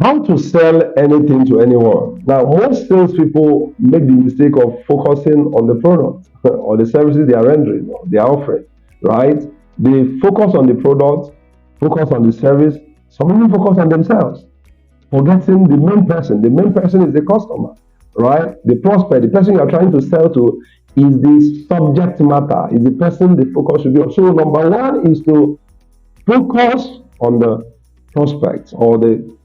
How to sell anything to anyone. Now, most salespeople make the mistake of focusing on the product or the services they are rendering or they are offering, right? They focus on the product, focus on the service, some even focus on themselves, forgetting the main person. The main person is the customer, right? The prospect, the person you are trying to sell to is the subject matter, is the person the focus should be on. So, number one is to focus on the prospect or the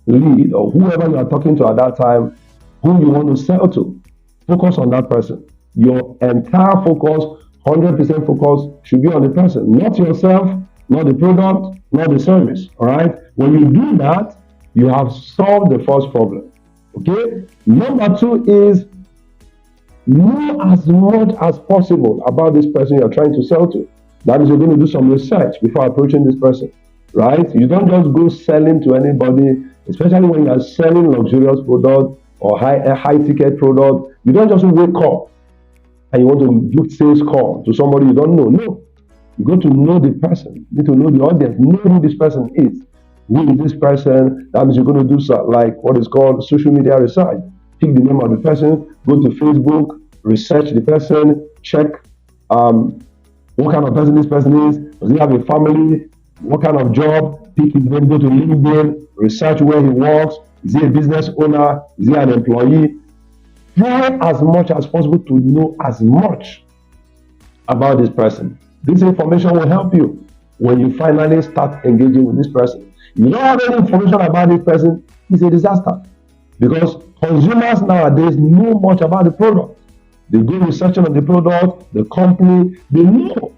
lead or whoever you are talking to at that time, who you want to sell to. Focus on that person. Your entire focus, 100% focus, should be on the person, not yourself, not the product, not the service. All right. When you do that, you have solved the first problem. Okay. Number two is know as much as possible about this person you're trying to sell to. That is, you're going to do some research before approaching this person, right? You don't just go selling to anybody, especially when you're selling luxurious product or high ticket product. You don't just wake up and you want to do sales call to somebody you don't know. No, you got to know the person. You need to know the audience. Know who this person is. Who is this person? That means you're going to do like what is called social media research. Pick the name of the person, go to Facebook, research the person, check what kind of person this person is. Does he have a family? What kind of job? Pick his name, go to LinkedIn, research where he works. Is he a business owner? Is he an employee? Try as much as possible to know as much about this person. This information will help you when you finally start engaging with this person. If you don't have any information about this person, it's a disaster. Because consumers nowadays know much about the product. They go researching on the product, the company, they know.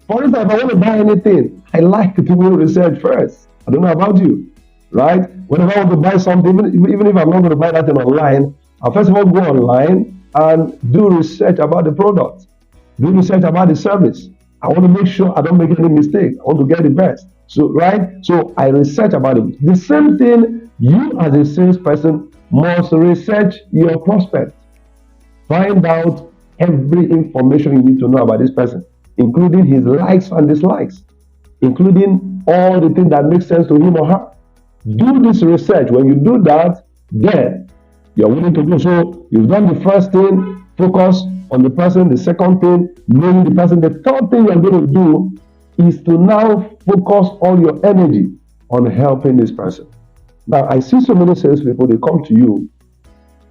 For instance, if I want to buy anything, I like to do research first. I don't know about you, right? Whenever I want to buy something, even if I'm not going to buy that thing online, I'll first of all go online and do research about the product, do research about the service. I want to make sure I don't make any mistake. I want to get the best. So, right? So I research about it. The same thing, you as a salesperson must research your prospect. Find out every information you need to know about this person, including his likes and dislikes, including all the things that make sense to him or her. Do this research. When you do that, then you're willing to go. So you've done the first thing, focus on the person. The second thing, knowing the person. The third thing you're going to do is to now focus all your energy on helping this person. Now, I see so many salespeople, they come to you,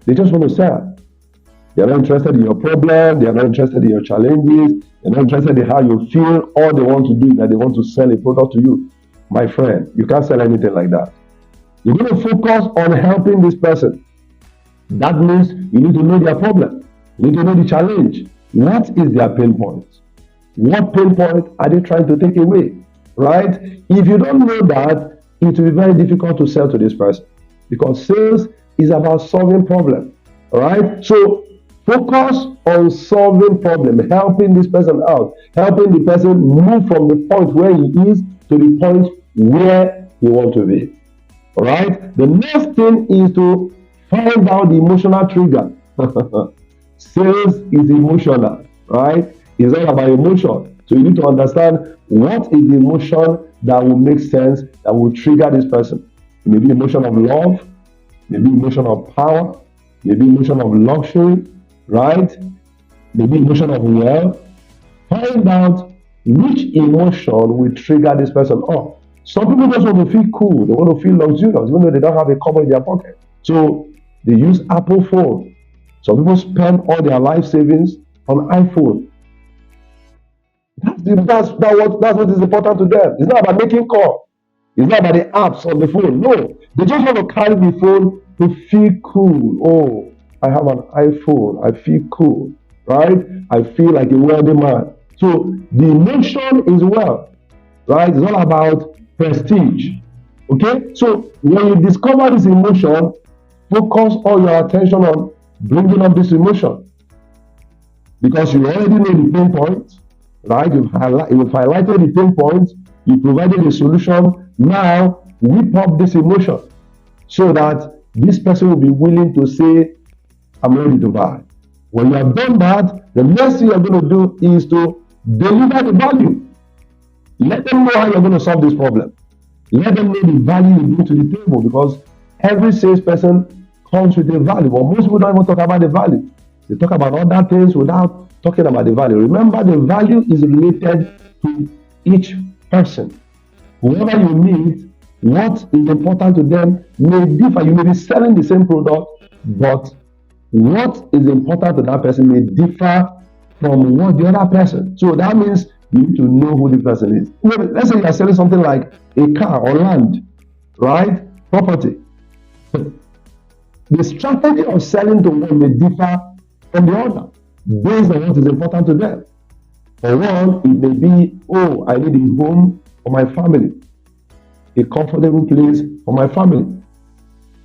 they just want to sell. They're not interested in your problem, they're not interested in your challenges, they're not interested in how you feel. All they want to do is that they want to sell a product to you. My friend, you can't sell anything like that. You're going to focus on helping this person. That means you need to know their problem. You need to know the challenge. What is their pain point? What pain point are they trying to take away? Right? If you don't know that, it will be very difficult to sell to this person, because sales is about solving problems. All right? So focus on solving problem, helping this person out, helping the person move from the point where he is to the point where he wants to be. All right? The next thing is to find out the emotional trigger. Sales is emotional, right? It's all about emotion. So you need to understand what is the emotion that will make sense, that will trigger this person. Maybe emotion of love, maybe emotion of power, maybe emotion of luxury, right? Maybe emotion of wealth. Find out which emotion will trigger this person off. Some people just want to feel cool. They want to feel luxurious, even though they don't have a cover in their pocket. So they use Apple phone. Some people spend all their life savings on iPhone. That's what is important to them. It's not about making call. It's not about the apps on the phone. No, they just want to carry the phone to feel cool. Oh, I have an iPhone. I feel cool, right? I feel like a wealthy man. So the emotion is wealth, right? It's all about prestige. Okay, so when you discover this emotion, focus all your attention on bringing up this emotion, because you already know the pain points, right? You've highlighted the pain points, you provided a solution. Now whip up this emotion so that this person will be willing to say, I'm ready to buy. When you have done that, the next thing you're going to do is to deliver the value. Let them know how you're going to solve this problem. Let them know the value you bring to the table, because Every salesperson comes with a value, but most people don't even talk about the value. They talk about other things without talking about the value. Remember, the value is related to each person. Whoever you meet, what is important to them may differ. You may be selling the same product, but what is important to that person may differ from what the other person. So that means you need to know who the person is. Let's say you are selling something like a car or land, right? Property. The strategy of selling to one may differ from the other based on what is important to them. For one, it may be, oh, I need a home for my family, a comfortable place for my family.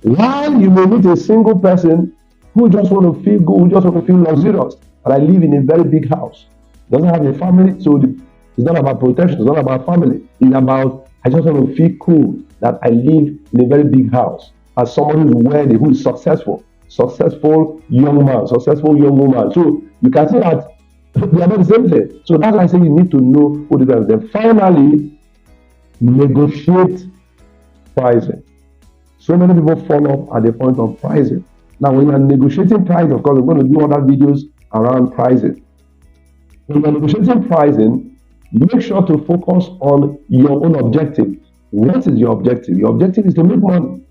While you may meet a single person who just want to feel good, who just want to feel luxurious, and I live in a very big house, doesn't have a family, so it's not about protection, it's not about family. It's about, I just want to feel cool that I live in a very big house. As someone who is wealthy, who is successful young man, successful young woman. So you can see that they are not the same thing. So that's why I say you need to know who the person is. Then finally, negotiate pricing. So many people fall off at the point of pricing. Now, when you're negotiating price, of course, we're going to do other videos around pricing. When you're negotiating pricing, make sure to focus on your own objective. What is your objective? Your objective is to make money,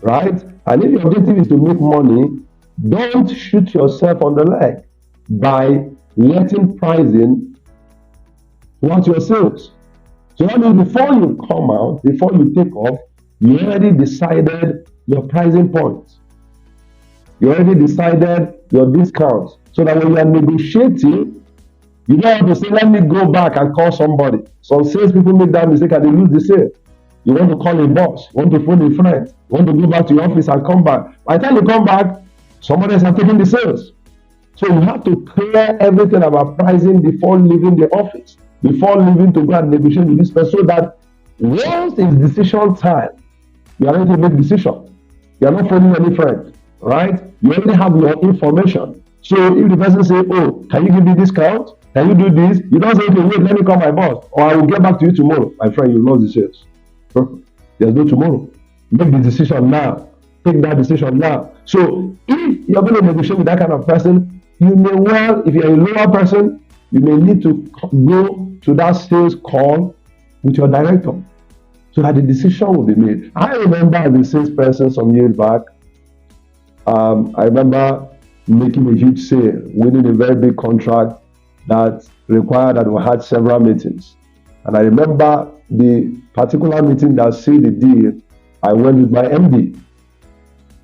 right? And if your objective is to make money, don't shoot yourself on the leg by letting pricing throughout your sales. So that means before you come out, before you take off, you already decided your pricing points. You already decided your discounts. So that when you are negotiating, you don't have to say, let me go back and call somebody. Some salespeople make that mistake and they lose the sale. You want to call a boss, you want to phone a friend, you want to go back to your office and come back. By the time you come back, somebody else has taken the sales. So you have to clear everything about pricing before leaving the office, before leaving to go and negotiate with this person, so that once it's decision time, you are ready to make decision. You are not phoning any friend, right? You already have your information. So if the person says, oh, can you give me discount? Can you do this? You don't say, okay, wait, let me call my boss, or I will get back to you tomorrow. My friend, you lost the sales. There's no tomorrow. Make the decision now. Take that decision now. So if you're going to negotiate with that kind of person, you may well, if you're a lower person, you may need to go to that sales call with your director so that the decision will be made. I remember as a salesperson some years back, I remember making a huge sale, winning a very big contract that required that we had several meetings. And I remember the particular meeting that sealed the deal, I went with my MD.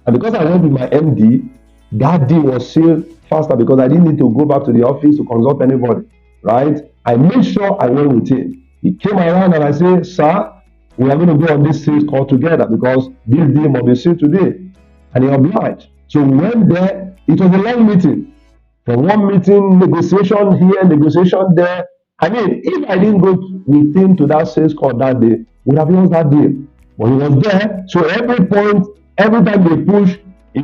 And because I went with my MD, that deal was sealed faster because I didn't need to go back to the office to consult anybody, right? I made sure I went with him. He came around and I said, sir, we are going to go on this sales call together because this deal must be sealed today. And he obliged. So we went there. It was a long meeting. From one meeting, negotiation here, negotiation there. I mean, if I didn't go with him to that sales call that day, we would have lost that deal. But he was there. So every point, every time they push, he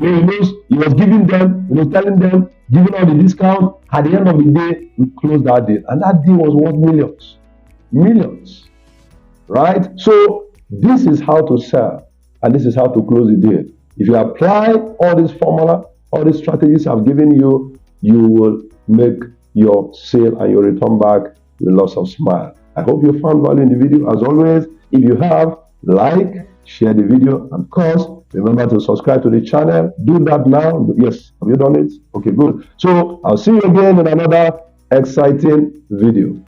was giving them, he was telling them, giving all the discount. At the end of the day, we closed that deal. And that deal was worth millions. Millions. Right? So this is how to sell. And this is how to close the deal. If you apply all this formula, all these strategies I've given you, you will make your sale and your return back with lots of smile. I hope you found value in the video. As always, if you have, like, share the video, and of course, remember to subscribe to the channel. Do that now. Yes, have you done it? Okay, good. So I'll see you again in another exciting video.